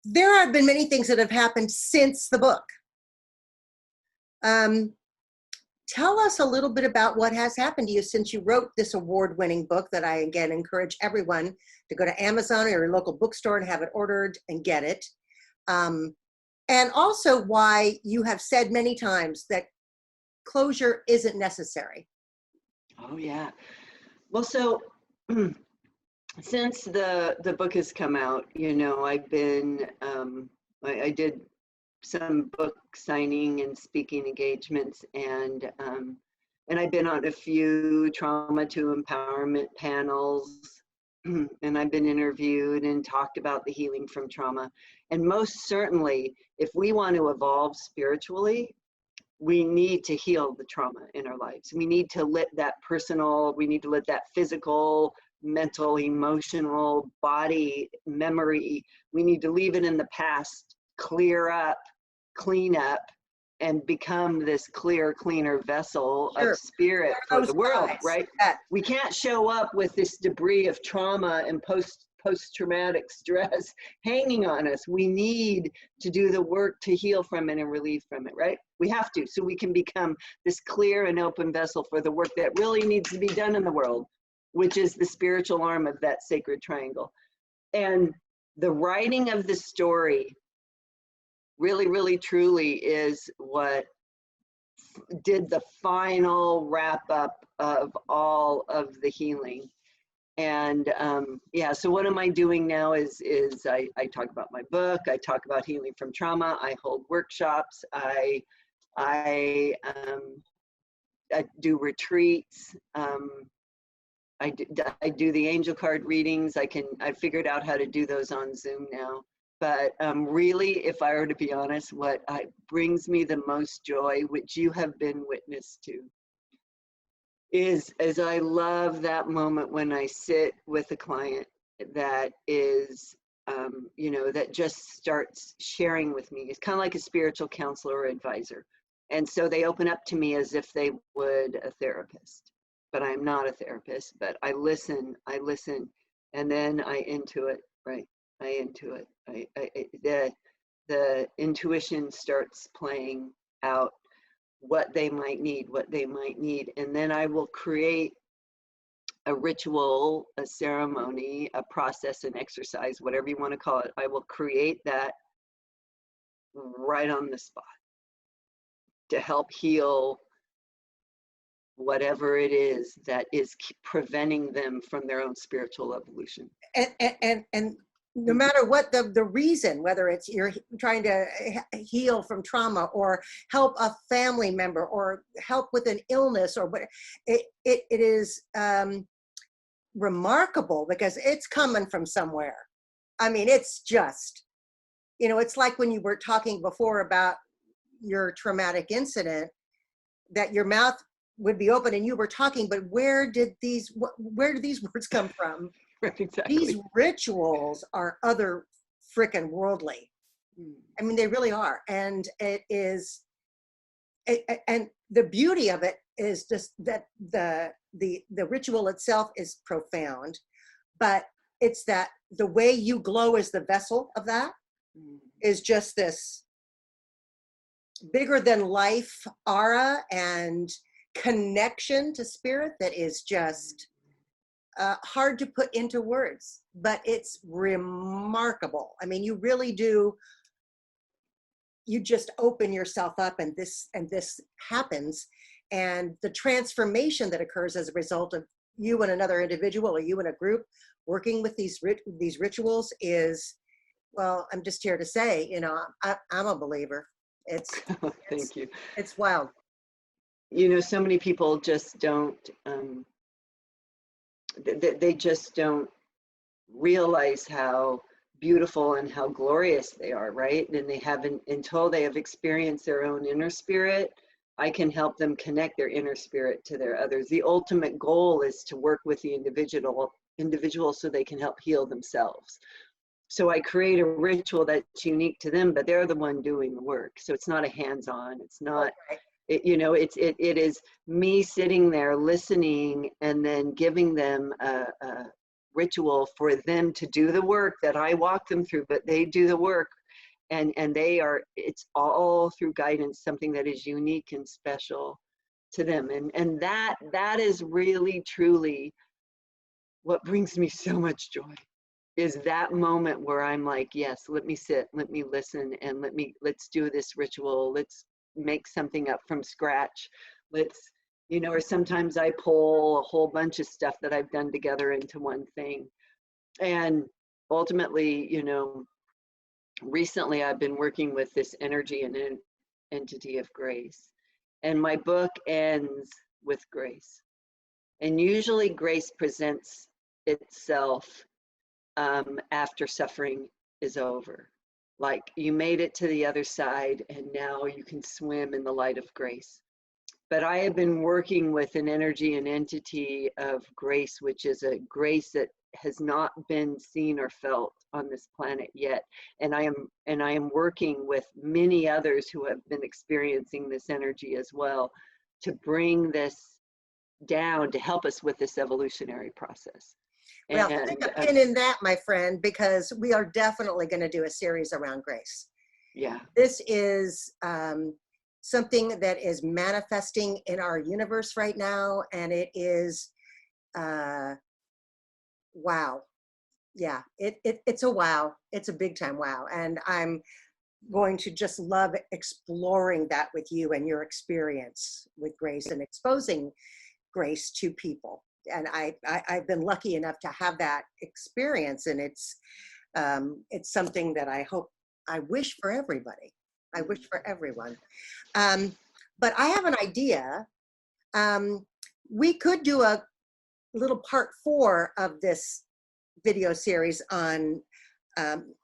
there have been many things that have happened since the book. Tell us a little bit about what has happened to you since you wrote this award-winning book that I, again, encourage everyone to go to Amazon or your local bookstore and have it ordered and get it. And also why you have said many times that closure isn't necessary. Oh, yeah. Well, so since the book has come out, you know, I've been, I did some book signing and speaking engagements, and I've been on a few trauma to empowerment panels, and I've been interviewed and talked about the healing from trauma. And most certainly, if we want to evolve spiritually, we need to heal the trauma in our lives. We need to let that personal, we need to let that physical, mental, emotional, body, memory, we need to leave it in the past, clear up, clean up, and become this clear, cleaner vessel of spirit for the world, right? We can't show up with this debris of trauma and post-traumatic stress hanging on us. We need to do the work to heal from it and relieve from it, right? We have to, so we can become this clear and open vessel for the work that really needs to be done in the world, which is the spiritual arm of that sacred triangle. And the writing of the story really, really, truly is what did the final wrap up of all of the healing. And yeah, so what am I doing now is I talk about my book, I talk about healing from trauma, I hold workshops, I do retreats, I do the angel card readings. I figured out how to do those on Zoom now. But really, if I were to be honest, what brings me the most joy, which you have been witness to, is I love that moment when I sit with a client that is, you know, that just starts sharing with me. It's kind of like a spiritual counselor or advisor. And so they open up to me as if they would a therapist. But I'm not a therapist, but I listen, and then I intuit, right? I intuit. The intuition starts playing out what they might need, and then I will create a ritual, a ceremony, a process, an exercise, whatever you want to call it. I will create that right on the spot to help heal whatever it is that is preventing them from their own spiritual evolution. And no matter what the reason, whether it's you're trying to heal from trauma or help a family member or help with an illness or what, it is remarkable because it's coming from somewhere. I mean, it's just, you know, it's like when you were talking before about your traumatic incident, that your mouth would be open and you were talking, but where did these words come from? Exactly. These rituals are other frickin' worldly. I mean, they really are. And it is, and the beauty of it is just that the ritual itself is profound, but it's that the way you glow as the vessel of that is just this bigger than life aura and connection to spirit that is just hard to put into words, but it's remarkable. I mean, you really do, you just open yourself up and this happens. And the transformation that occurs as a result of you and another individual or you and a group working with these rituals is, well, I'm just here to say, you know, I'm a believer. Thank you. It's wild. You know, so many people just don't, they just don't realize how beautiful and how glorious they are, right? And they haven't, until they have experienced their own inner spirit, I can help them connect their inner spirit to their others. The ultimate goal is to work with the individual so they can help heal themselves. So I create a ritual that's unique to them, but they're the one doing the work. So it's not a hands-on, it's not, it is me sitting there listening and then giving them a ritual for them to do the work that I walk them through, but they do the work, and it's all through guidance, something that is unique and special to them. And that is really, truly what brings me so much joy, is that moment where I'm like, yes, let me sit, let me listen, and let's do this ritual. Let's make something up from scratch. Let's, or sometimes I pull a whole bunch of stuff that I've done together into one thing. And ultimately, recently I've been working with this energy and an entity of grace. And my book ends with grace. And usually grace presents itself after suffering is over. Like, you made it to the other side and now you can swim in the light of grace. But I have been working with an energy and entity of grace, which is a grace that has not been seen or felt on this planet yet. And I am working with many others who have been experiencing this energy as well, to bring this down, to help us with this evolutionary process. Well, stick a pin in that, my friend, because we are definitely going to do a series around grace. Yeah. This is something that is manifesting in our universe right now, and it is, wow. Yeah, it's a wow. It's a big time wow. And I'm going to just love exploring that with you and your experience with grace and exposing grace to people. And I've been lucky enough to have that experience, and it's something that I wish for everybody. I wish for everyone. But I have an idea. We could do a little part 4 of this video series on, and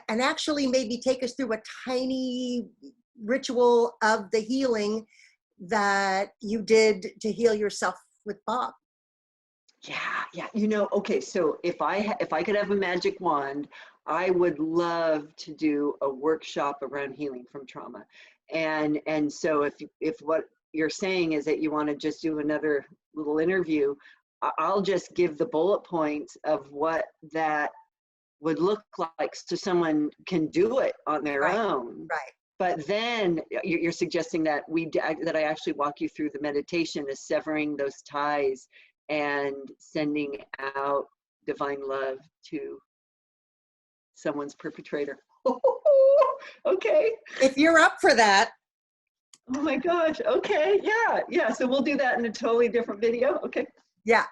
actually maybe take us through a tiny ritual of the healing that you did to heal yourself with Bob. Yeah. Okay, so if I could have a magic wand, I would love to do a workshop around healing from trauma. And so if what you're saying is that you want to just do another little interview, I'll just give the bullet points of what that would look like, so someone can do it on their own. Right. But then you're suggesting that I actually walk you through the meditation of severing those ties and sending out divine love to someone's perpetrator. Okay. If you're up for that. Oh my gosh. Okay. Yeah. So we'll do that in a totally different video. Okay. Yeah.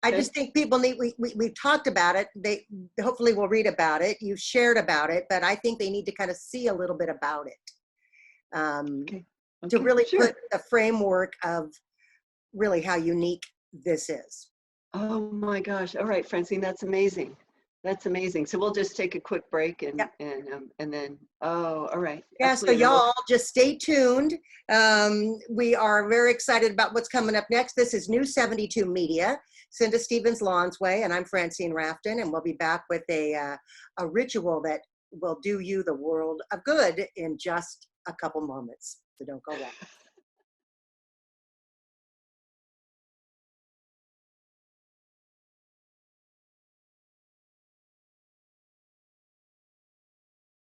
I Okay. just think people need, we've talked about it. They hopefully will read about it. You've shared about it, but I think they need to kind of see a little bit about it. To really put the framework of really how unique this is. Oh my gosh. All right, Francine, that's amazing. That's amazing. So we'll just take a quick break and then, all right. Yeah, Absolutely. so y'all just stay tuned. We are very excited about what's coming up next. This is New 72 Media, Cinda Stevens Lonsway, and I'm Francine Raften, and we'll be back with a ritual that will do you the world of good in just a couple moments. So don't go away.